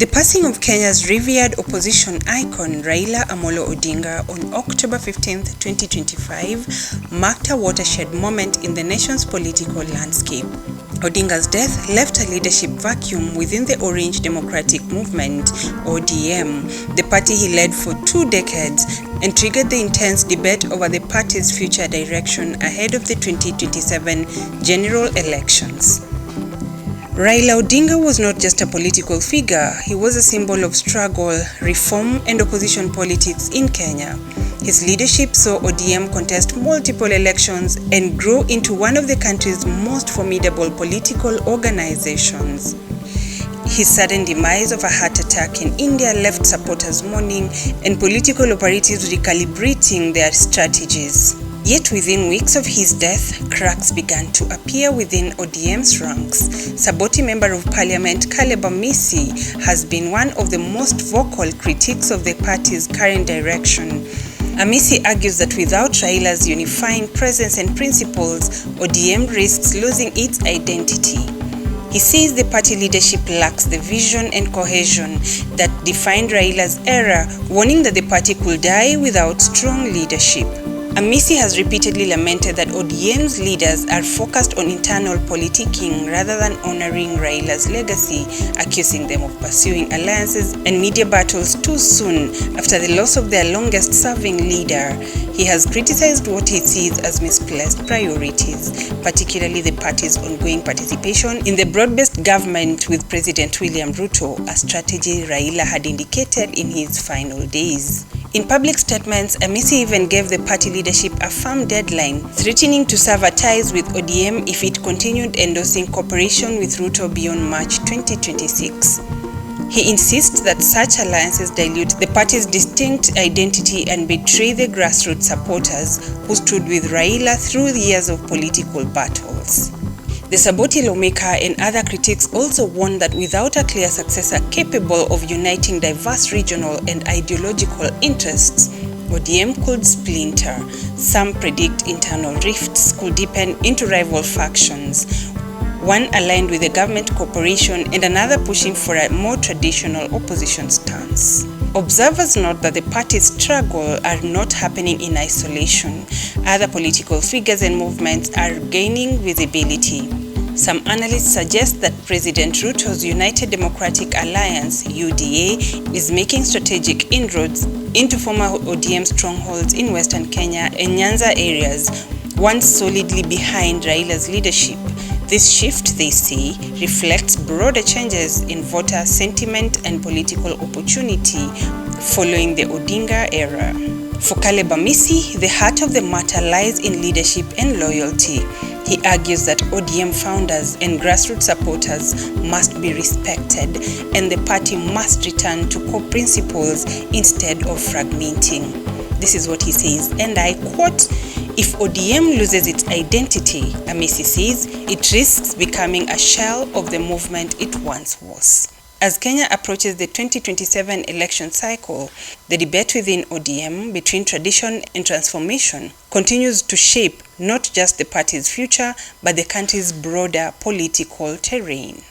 The passing of Kenya's revered opposition icon Raila Amolo Odinga on October 15, 2025 marked a watershed moment in the nation's political landscape. Odinga's death left a leadership vacuum within the Orange Democratic Movement, ODM, the party he led for 2 decades, and triggered the intense debate over the party's future direction ahead of the 2027 general elections. Raila Odinga was not just a political figure, he was a symbol of struggle, reform, and opposition politics in Kenya. His leadership saw ODM contest multiple elections and grow into one of the country's most formidable political organizations. His sudden demise of a heart attack in India left supporters mourning and political operatives recalibrating their strategies. Yet within weeks of his death, cracks began to appear within ODM's ranks. Saboti Member of Parliament Amisi has been one of the most vocal critics of the party's current direction. Amisi argues that without Raila's unifying presence and principles, ODM risks losing its identity. He says the party leadership lacks the vision and cohesion that defined Raila's era, warning that the party could die without strong leadership. Amisi has repeatedly lamented that ODM's leaders are focused on internal politicking rather than honoring Raila's legacy, accusing them of pursuing alliances and media battles too soon after the loss of their longest-serving leader. He has criticized what he sees as misplaced priorities, particularly the party's ongoing participation in the broad-based government with President William Ruto, a strategy Raila had indicated in his final days. In public statements, Amisi even gave the party leadership a firm deadline, threatening to sever ties with ODM if it continued endorsing cooperation with Ruto beyond March 2026. He insists that such alliances dilute the party's distinct identity and betray the grassroots supporters who stood with Raila through the years of political battles. The Saboti lawmaker and other critics also warn that without a clear successor capable of uniting diverse regional and ideological interests, ODM could splinter. Some predict internal rifts could deepen into rival factions, one aligned with the government cooperation and another pushing for a more traditional opposition stance. Observers note that the party's struggle are not happening in isolation. Other political figures and movements are gaining visibility. Some analysts suggest that President Ruto's United Democratic Alliance, UDA, is making strategic inroads into former ODM strongholds in Western Kenya and Nyanza areas, once solidly behind Raila's leadership. This shift, they say, reflects broader changes in voter sentiment and political opportunity following the Odinga era. For Amisi, the heart of the matter lies in leadership and loyalty. He argues that ODM founders and grassroots supporters must be respected and the party must return to core principles instead of fragmenting. This is what he says, and I quote, "If ODM loses its identity," Amisi says, "it risks becoming a shell of the movement it once was." As Kenya approaches the 2027 election cycle, the debate within ODM between tradition and transformation continues to shape not just the party's future, but the country's broader political terrain.